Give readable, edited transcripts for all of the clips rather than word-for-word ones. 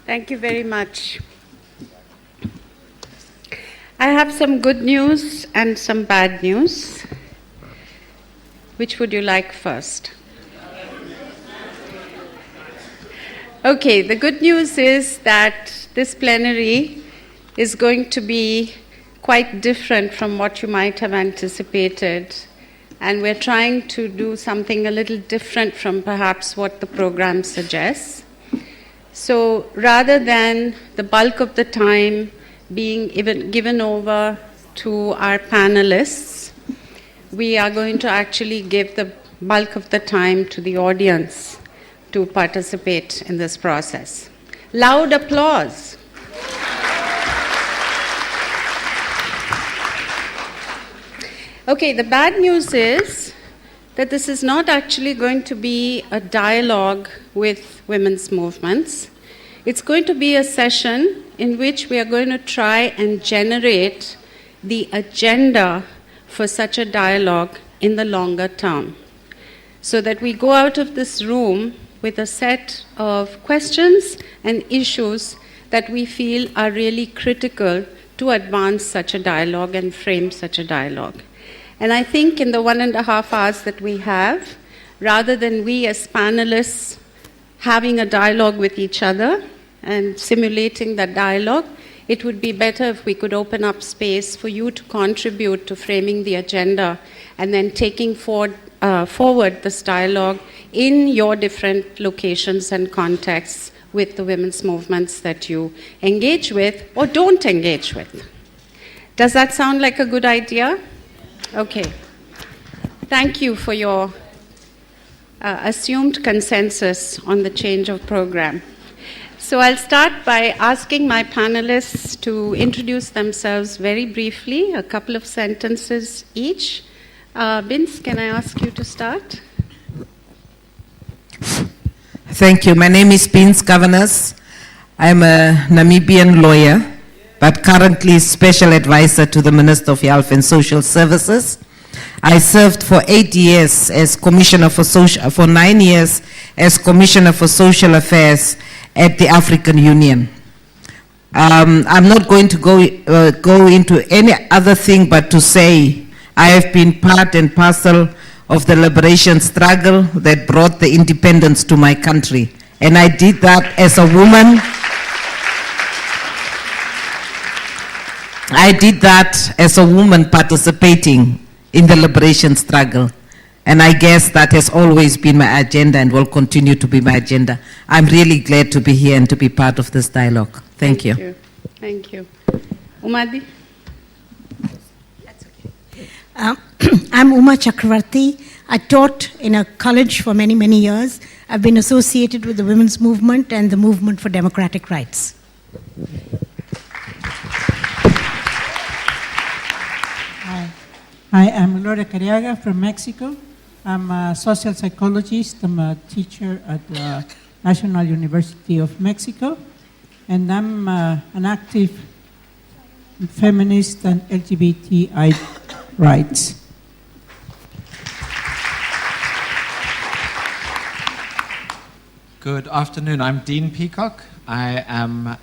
Thank you very much. I have some good news and some bad news. Which would you like first? Okay, the good news is that this plenary is going to be quite different from what you might have anticipated. And we're trying to do something a little different from perhaps what the program suggests. So rather than the bulk of the time being given over to our panelists, we are going to actually give the bulk of the time to the audience to participate in this process. Loud applause. Okay, the bad news is that this is not actually going to be a dialogue with women's movements. It's going to be a session in which we are going to try and generate the agenda for such a dialogue in the longer term, so that we go out of this room with a set of questions and issues that we feel are really critical to advance such a dialogue and frame such a dialogue. And I think in the 1.5 hours that we have, rather than we as panelists having a dialogue with each other and simulating that dialogue, it would be better if we could open up space for you to contribute to framing the agenda and then taking forward this dialogue in your different locations and contexts with the women's movements that you engage with or don't engage with. Does that sound like a good idea? Okay. Thank you for your assumed consensus on the change of program. So I'll start by asking my panelists to introduce themselves very briefly, a couple of sentences each. Vince, can I ask you to start? Thank you. My name is Pins Governors. I'm a Namibian lawyer, but currently special advisor to the Minister of Health and Social Services. I served for 8 years as Commissioner for 9 years as Commissioner for Social Affairs at the African Union. I'm not going to go into any other thing but to say I have been part and parcel of the liberation struggle that brought the independence to my country. And I did that as a woman. I did that as a woman participating in the liberation struggle. And I guess that has always been my agenda and will continue to be my agenda. I'm really glad to be here and to be part of this dialogue. Thank you. Thank you. Umadi? That's okay. I'm Uma Chakravarti. I taught in a college for many, many years. I've been associated with the women's movement and the movement for democratic rights. Hi, I'm Laura Cariaga from Mexico. I'm a social psychologist. I'm a teacher at the National University of Mexico. And I'm an active feminist and LGBTI rights. Good afternoon. I'm Dean Peacock. I am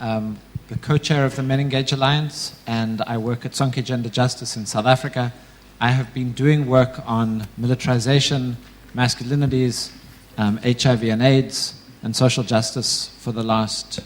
the co-chair of the Men Engage Alliance, and I work at Sonke Gender Justice in South Africa. I have been doing work on militarization, masculinities, HIV and AIDS, and social justice for the last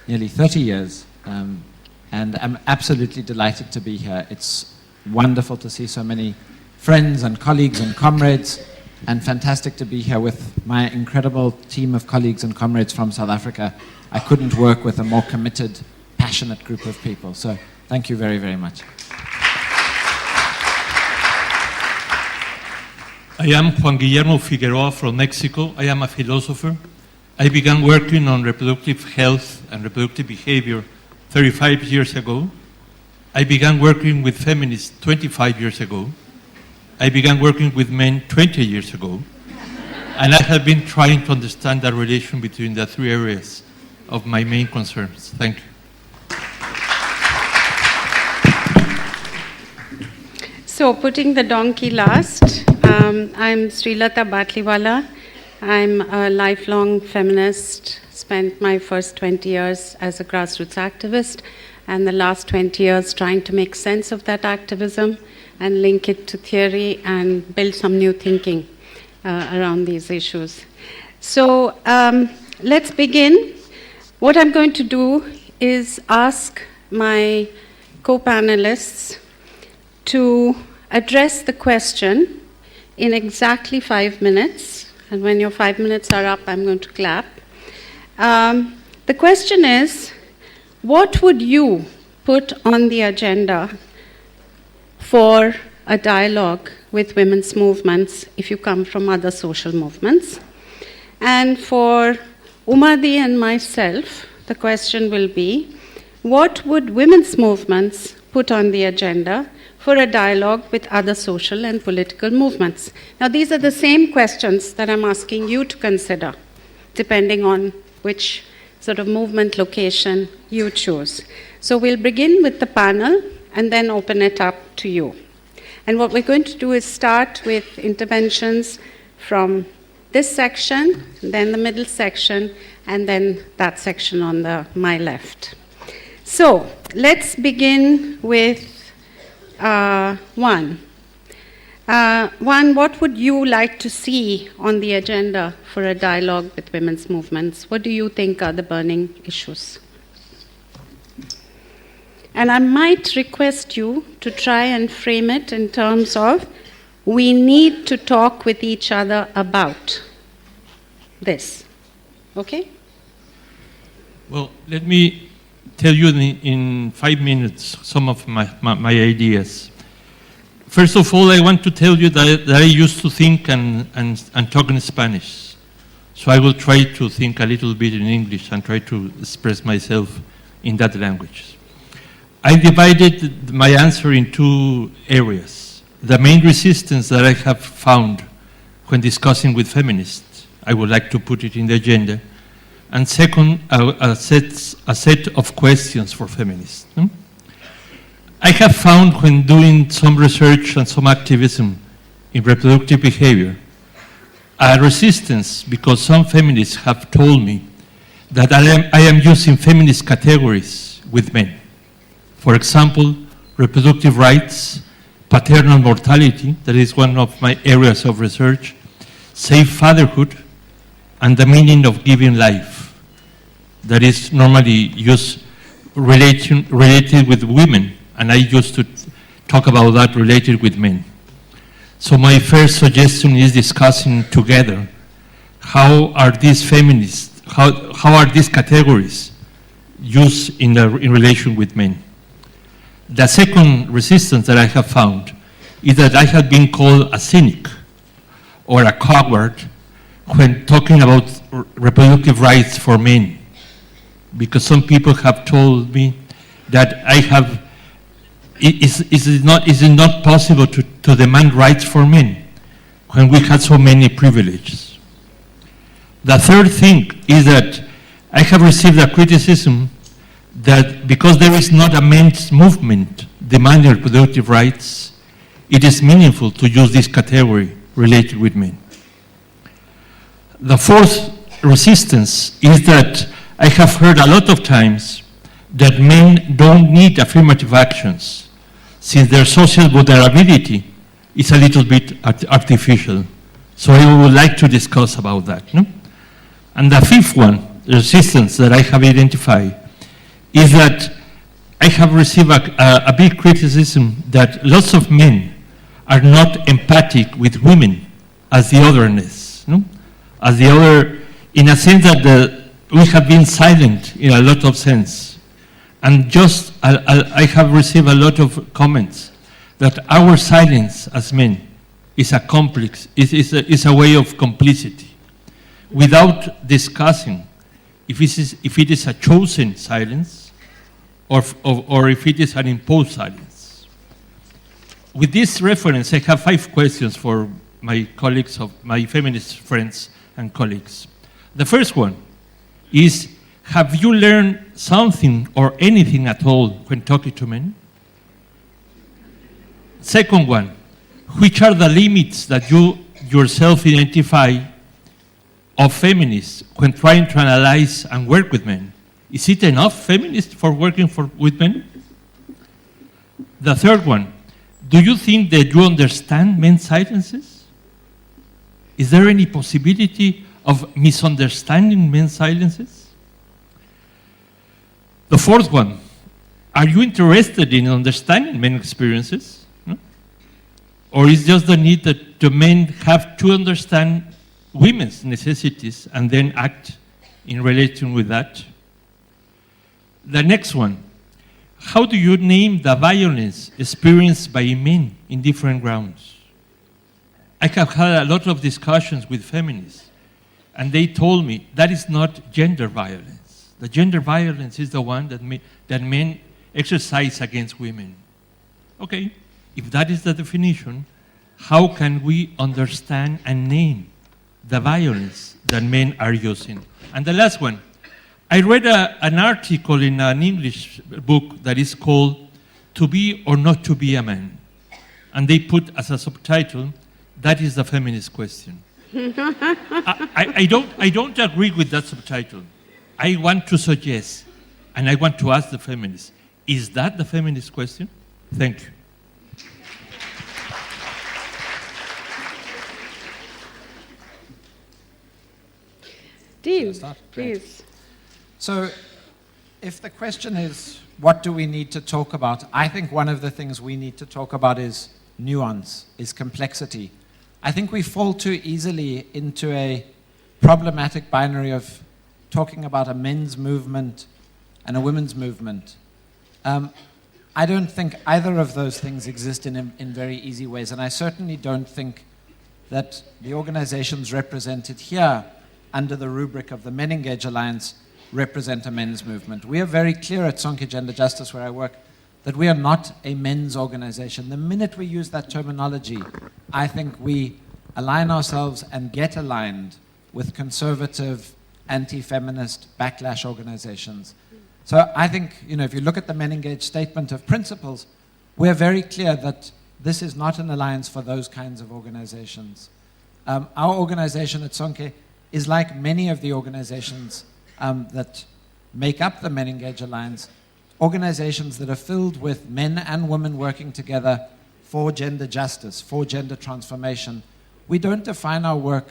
nearly 30 years. And I'm absolutely delighted to be here. It's wonderful to see so many friends and colleagues and comrades, and fantastic to be here with my incredible team of colleagues and comrades from South Africa. I couldn't work with a more committed, passionate group of people. So thank you very, very much. I am Juan Guillermo Figueroa from Mexico. I am a philosopher. I began working on reproductive health and reproductive behavior 35 years ago. I began working with feminists 25 years ago. I began working with men 20 years ago. And I have been trying to understand the relation between the three areas of my main concerns. Thank you. So putting the donkey last, I'm Srilata Batliwala. I'm a lifelong feminist, spent my first 20 years as a grassroots activist and the last 20 years trying to make sense of that activism and link it to theory and build some new thinking around these issues. So let's begin. What I'm going to do is ask my co-panelists to address the question in exactly 5 minutes. And when your 5 minutes are up, I'm going to clap. The question is, what would you put on the agenda for a dialogue with women's movements if you come from other social movements? And for Umadi and myself, the question will be, what would women's movements put on the agenda for a dialogue with other social and political movements? Now, these are the same questions that I'm asking you to consider, depending on which sort of movement location you choose. So we'll begin with the panel and then open it up to you. And what we're going to do is start with interventions from this section, then the middle section, and then that section on my left. So let's begin with Juan. Juan, what would you like to see on the agenda for a dialogue with women's movements? What do you think are the burning issues? And I might request you to try and frame it in terms of, we need to talk with each other about this. Okay? Well, let me tell you in 5 minutes some of my ideas. First of all, I want to tell you that I used to think and talk in Spanish. So I will try to think a little bit in English and try to express myself in that language. I divided my answer in 2 areas. The main resistance that I have found when discussing with feminists, I would like to put it in the agenda. And second, a set of questions for feminists. I have found when doing some research and some activism in reproductive behavior, a resistance because some feminists have told me that I am using feminist categories with men. For example, reproductive rights, paternal mortality, that is one of my areas of research, safe fatherhood, and the meaning of giving life, that is normally used related with women, and I used to talk about that related with men. So my first suggestion is discussing together how are these feminists, how are these categories used in relation with men. The second resistance that I have found is that I have been called a cynic or a coward when talking about reproductive rights for men, because some people have told me that is it not possible to demand rights for men when we have so many privileges. The third thing is that I have received a criticism that because there is not a men's movement demanding reproductive rights, it is meaningful to use this category related with men. The fourth resistance is that I have heard a lot of times that men don't need affirmative actions since their social vulnerability is a little bit artificial. So I would like to discuss about that. No? And the fifth one, the resistance that I have identified, is that I have received a big criticism that lots of men are not empathic with women as the otherness, no? As the other, in a sense that we have been silent in a lot of sense. And just, I have received a lot of comments that our silence as men is a complex, is a way of complicity, without discussing if it is a chosen silence or if it is an imposed silence. With this reference, I have 5 questions for my colleagues, my feminist friends and colleagues. The first one is, have you learned something or anything at all when talking to men? Second one, which are the limits that you yourself identify of feminists when trying to analyze and work with men? Is it enough feminists for working with men? The third one, do you think that you understand men's silences? Is there any possibility of misunderstanding men's silences? The fourth one, are you interested in understanding men's experiences? No? Or is just the need that the men have to understand women's necessities and then act in relation with that? The next one, how do you name the violence experienced by men in different grounds? I have had a lot of discussions with feminists, and they told me that is not gender violence. The gender violence is the one that men exercise against women. Okay, if that is the definition, how can we understand and name the violence that men are using? And the last one, I read an article in an English book that is called To Be or Not to Be a Man. And they put as a subtitle, that is the feminist question. I don't agree with that subtitle. I want to suggest, and I want to ask the feminists, is that the feminist question? Thank you. Dean, Start? Great. please. So, if the question is, what do we need to talk about? I think one of the things we need to talk about is nuance, is complexity. I think we fall too easily into a problematic binary of talking about a men's movement and a women's movement. I don't think either of those things exist in very easy ways, and I certainly don't think that the organizations represented here under the rubric of the Men Engage Alliance represent a men's movement. We are very clear at Sonke Gender Justice, where I work, that we are not a men's organization. The minute we use that terminology, I think we align ourselves and get aligned with conservative, anti-feminist backlash organizations. So I think, if you look at the Men Engage statement of principles, we're very clear that this is not an alliance for those kinds of organizations. Our organization at Sonke is like many of the organizations that make up the Men Engage Alliance, organizations that are filled with men and women working together for gender justice, for gender transformation. We don't define our work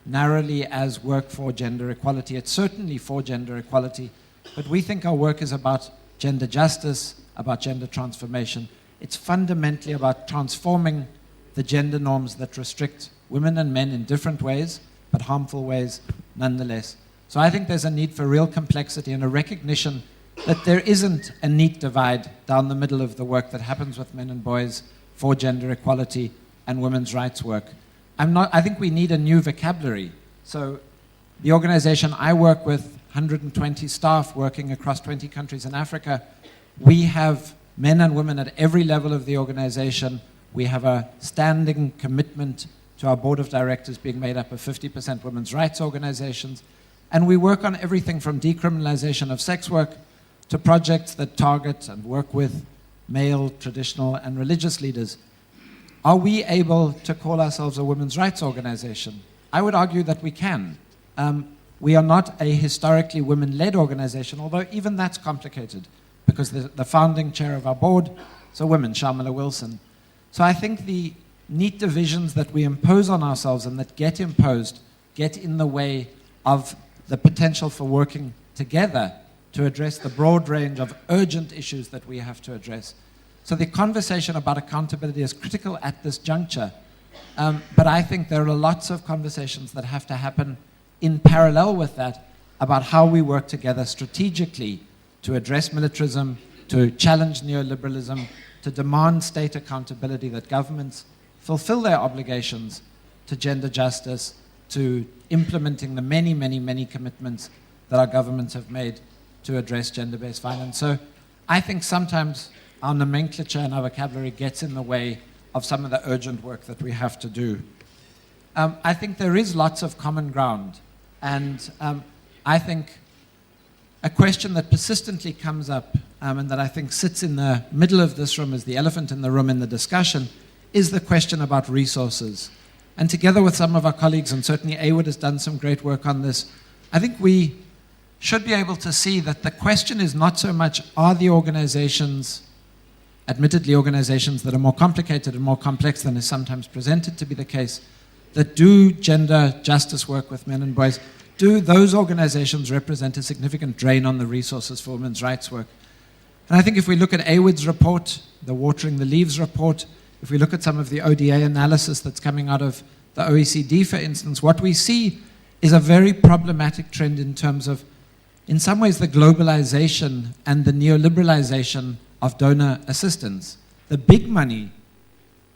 narrowly as work for gender equality. It's certainly for gender equality, but we think our work is about gender justice, about gender transformation. It's fundamentally about transforming the gender norms that restrict women and men in different ways, but harmful ways nonetheless. So I think there's a need for real complexity and a recognition that there isn't a neat divide down the middle of the work that happens with men and boys for gender equality and women's rights work. I think we need a new vocabulary. So the organization I work with, 120 staff working across 20 countries in Africa, we have men and women at every level of the organization. We have a standing commitment to our board of directors being made up of 50% women's rights organizations. And we work on everything from decriminalization of sex work to projects that target and work with male, traditional, and religious leaders. Are we able to call ourselves a women's rights organization? I would argue that we can. We are not a historically women-led organization, although even that's complicated, because the founding chair of our board is a woman, Shamala Wilson. So I think the neat divisions that we impose on ourselves and that get imposed get in the way of the potential for working together to address the broad range of urgent issues that we have to address. So the conversation about accountability is critical at this juncture, but I think there are lots of conversations that have to happen in parallel with that about how we work together strategically to address militarism, to challenge neoliberalism, to demand state accountability, that governments fulfill their obligations to gender justice, to implementing the many, many, many commitments that our governments have made to address gender-based violence. So I think sometimes our nomenclature and our vocabulary gets in the way of some of the urgent work that we have to do. I think there is lots of common ground, and I think a question that persistently comes up and that I think sits in the middle of this room as the elephant in the room in the discussion is the question about resources. And together with some of our colleagues, and certainly AWID has done some great work on this, I think we should be able to see that the question is not so much, are the organizations, admittedly organizations that are more complicated and more complex than is sometimes presented to be the case, that do gender justice work with men and boys, do those organizations represent a significant drain on the resources for women's rights work? And I think if we look at AWID's report, the Watering the Leaves report, if we look at some of the ODA analysis that's coming out of the OECD, for instance, what we see is a very problematic trend in terms of, in some ways, the globalization and the neoliberalization of donor assistance. The big money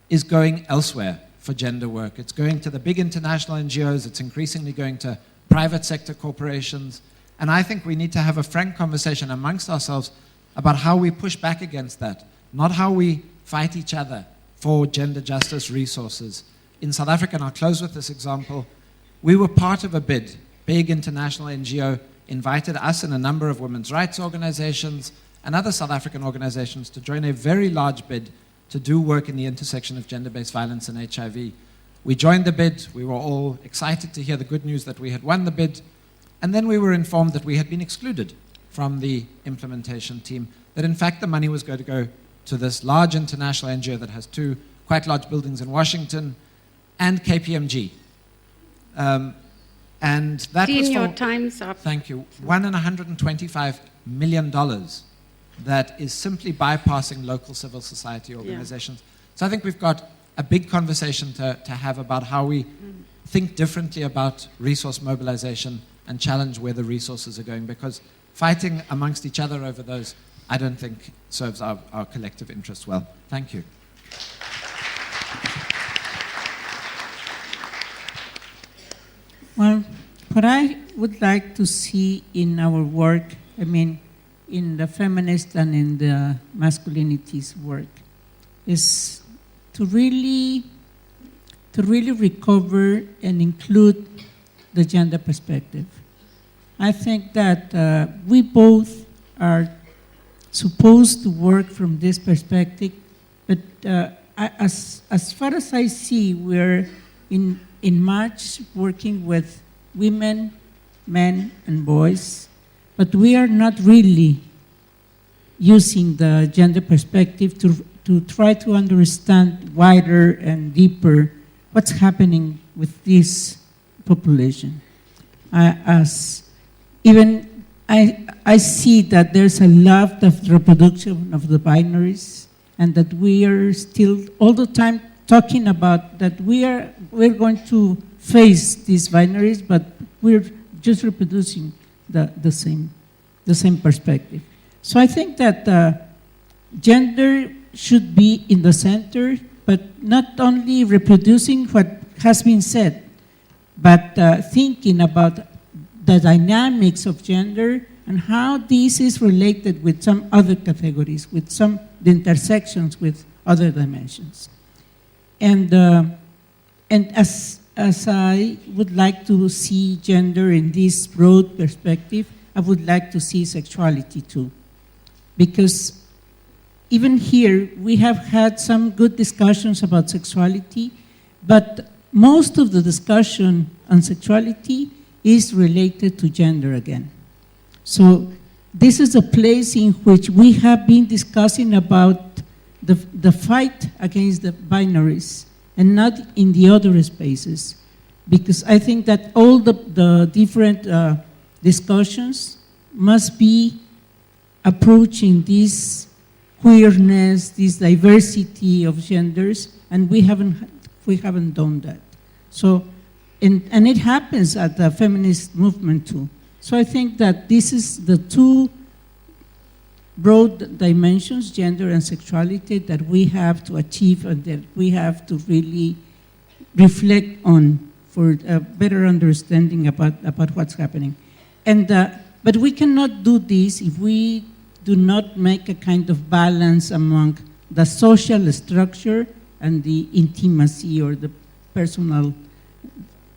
is going elsewhere for gender work. It's going to the big international NGOs, it's increasingly going to private sector corporations, and I think we need to have a frank conversation amongst ourselves about how we push back against that, not how we fight each other for gender justice resources. In South Africa, and I'll close with this example, we were part of a bid. Big international NGO invited us and a number of women's rights organizations and other South African organizations to join a very large bid to do work in the intersection of gender-based violence and HIV. We joined the bid. We were all excited to hear the good news that we had won the bid. And then we were informed that we had been excluded from the implementation team, that in fact the money was going to go to this large international NGO that has 2 quite large buildings in Washington and KPMG. And that Dean, was for, your time's up. thank you, $125 million that is simply bypassing local civil society organizations. So I think we've got a big conversation to have about how we think differently about resource mobilization and challenge where the resources are going, because fighting amongst each other over those, I don't think serves our collective interest well. Thank you. Well, what I would like to see in our work, I mean, in the feminist and in the masculinities work, is to really recover and include the gender perspective. I think that we both are supposed to work from this perspective, but as far as I see, we're in March working with women, men, and boys, but we are not really using the gender perspective to try to understand wider and deeper what's happening with this population. I see that there's a lot of reproduction of the binaries, and that we are still all the time talking about that we're going to face these binaries, but we're just reproducing the same perspective. So I think that gender should be in the center, but not only reproducing what has been said, but thinking about the dynamics of gender and how this is related with some other categories, with the intersections with other dimensions. And as I would like to see gender in this broad perspective, I would like to see sexuality too. Because even here, we have had some good discussions about sexuality, but most of the discussion on sexuality is related to gender again. So this is a place in which we have been discussing about the fight against the binaries and not in the other spaces. Because I think that all the different discussions must be approaching this queerness, this diversity of genders, and we haven't done that. So, and it happens at the feminist movement too. So I think that this is the two broad dimensions, gender and sexuality, that we have to achieve and that we have to really reflect on for a better understanding about what's happening. And, but we cannot do this if we do not make a kind of balance among the social structure and the intimacy or the personal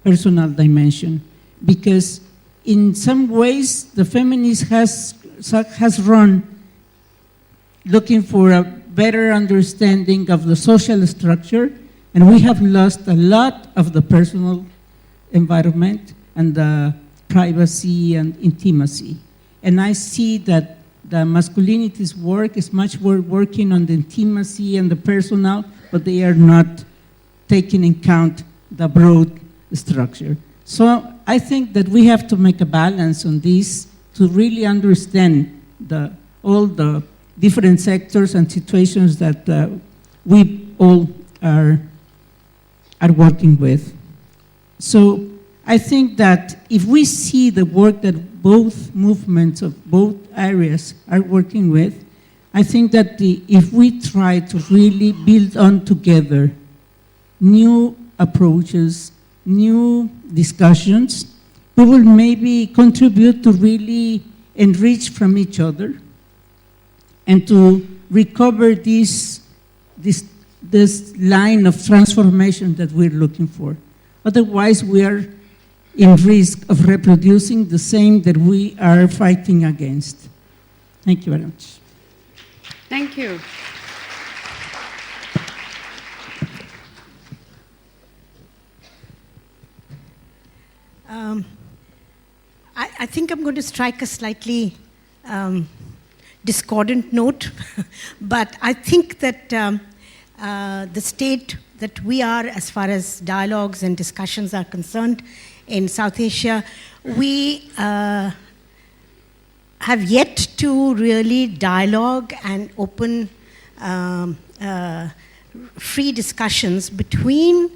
dimension. Because in some ways, the feminist has run looking for a better understanding of the social structure, And we have lost a lot of the personal environment and the privacy and intimacy. And I see that the masculinities work is much more working on the intimacy and the personal, but they are not taking in account the broad structure. So I think that we have to make a balance on this to really understand all the different sectors and situations that we all are working with. So I think that if we see the work that both movements of both areas are working with, I think that if we try to really build on together new approaches, new discussions, we will maybe contribute to really enrich from each other and to recover this line of transformation that we're looking for. Otherwise, we are in risk of reproducing the same that we are fighting against. Thank you very much. Thank you. I think I'm going to strike a slightly discordant note, but I think that the state that we are, as far as dialogues and discussions are concerned in South Asia, we have yet to really dialogue and open free discussions between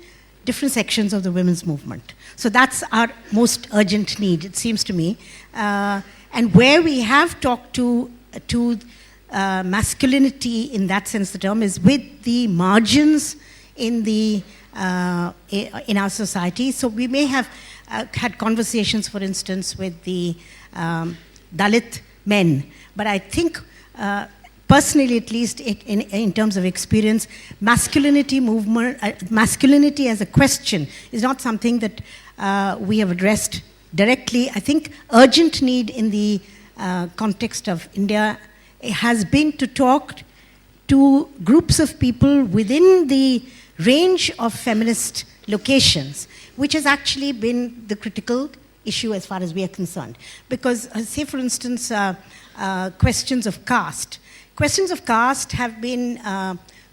different sections of the women's movement. So that's our most urgent need, it seems to me. And where we have talked to masculinity in that sense the term is with the margins in our society. So we may have had conversations, for instance, with the Dalit men, but I think personally, at least in terms of experience, masculinity as a question is not something that we have addressed directly. I think urgent need in the context of India has been to talk to groups of people within the range of feminist locations, which has actually been the critical issue as far as we are concerned. Because, say for instance, questions of caste. Questions of caste have been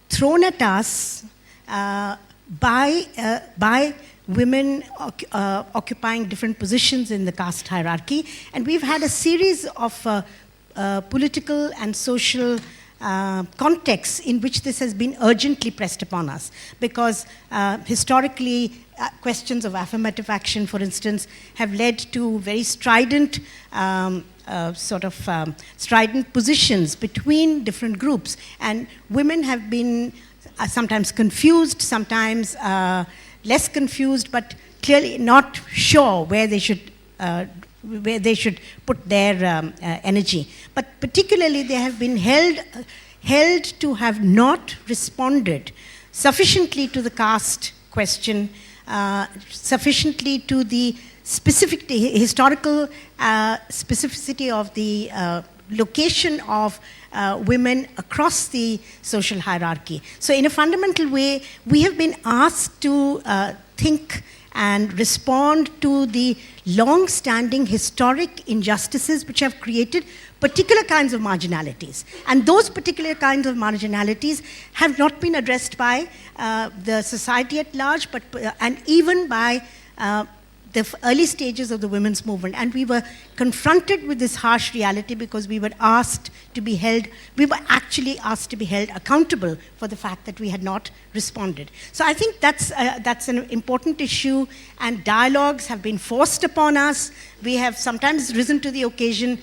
thrown at us by women occupying different positions in the caste hierarchy, and we've had a series of political and social contexts in which this has been urgently pressed upon us, because historically questions of affirmative action, for instance, have led to very strident strident positions between different groups, and women have been sometimes confused, sometimes less confused, but clearly not sure where they should put their energy. But particularly they have been held to have not responded sufficiently to the caste question, sufficiently to the specific historical specificity of the location of women across the social hierarchy. So in a fundamental way, we have been asked to think and respond to the long-standing historic injustices which have created particular kinds of marginalities. And those particular kinds of marginalities have not been addressed by the society at large, and even by the early stages of the women's movement. And we were confronted with this harsh reality because we were actually asked to be held accountable for the fact that we had not responded. So I think that's an important issue, and dialogues have been forced upon us. We have sometimes risen to the occasion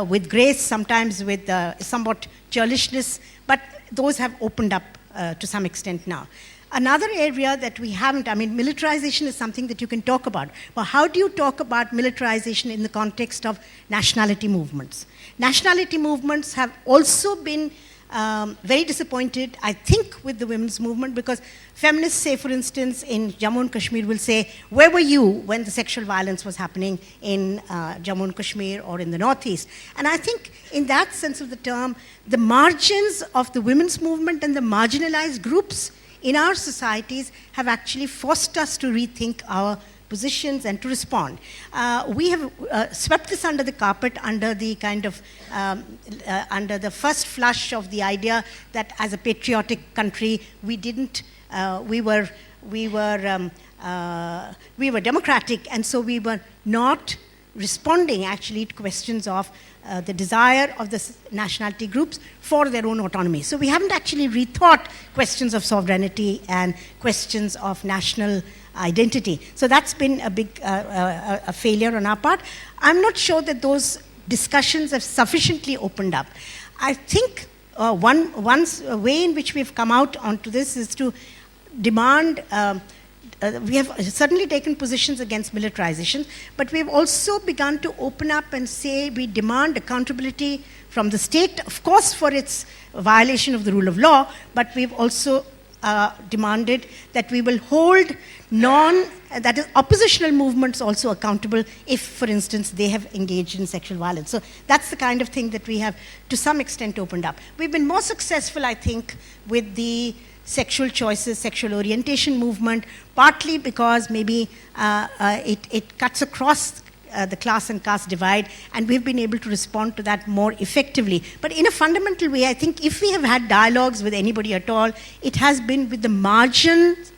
with grace, sometimes with somewhat churlishness, but those have opened up to some extent now. Another area that we haven't, militarization is something that you can talk about. But how do you talk about militarization in the context of nationality movements? Nationality movements have also been very disappointed, I think, with the women's movement, because feminists, say, for instance, in Jammu and Kashmir will say, where were you when the sexual violence was happening in Jammu and Kashmir or in the Northeast? And I think in that sense of the term, the margins of the women's movement and the marginalized groups in our societies have actually forced us to rethink our positions and to respond. We have swept this under the carpet under the kind of under the first flush of the idea that as a patriotic country we didn't we were democratic, and so we were not responding actually to questions of the desire of the nationality groups for their own autonomy. So we haven't actually rethought questions of sovereignty and questions of national identity. So that's been a big a failure on our part. I'm not sure that those discussions have sufficiently opened up. I think one way in which we've come out onto this is to demand we have certainly taken positions against militarization, but we've also begun to open up and say we demand accountability from the state, of course, for its violation of the rule of law, but we've also demanded that we will hold that is oppositional movements also accountable if, for instance, they have engaged in sexual violence. So that's the kind of thing that we have to some extent opened up. We've been more successful, I think, with the sexual choices, sexual orientation movement, partly because maybe it cuts across the class and caste divide, and we've been able to respond to that more effectively. But in a fundamental way, I think if we have had dialogues with anybody at all, it has been with the margins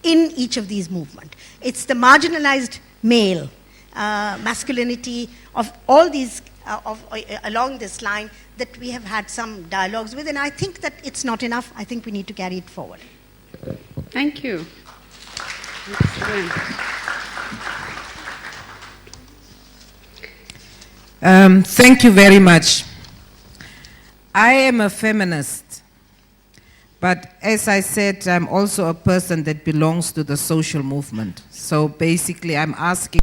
in each of these movements. It's the marginalized male, masculinity of all these, along this line, that we have had some dialogues with, and I think that it's not enough. I think we need to carry it forward. Thank you. Excellent. Thank you very much. I am a feminist, but as I said, I'm also a person that belongs to the social movement. So basically, I'm asking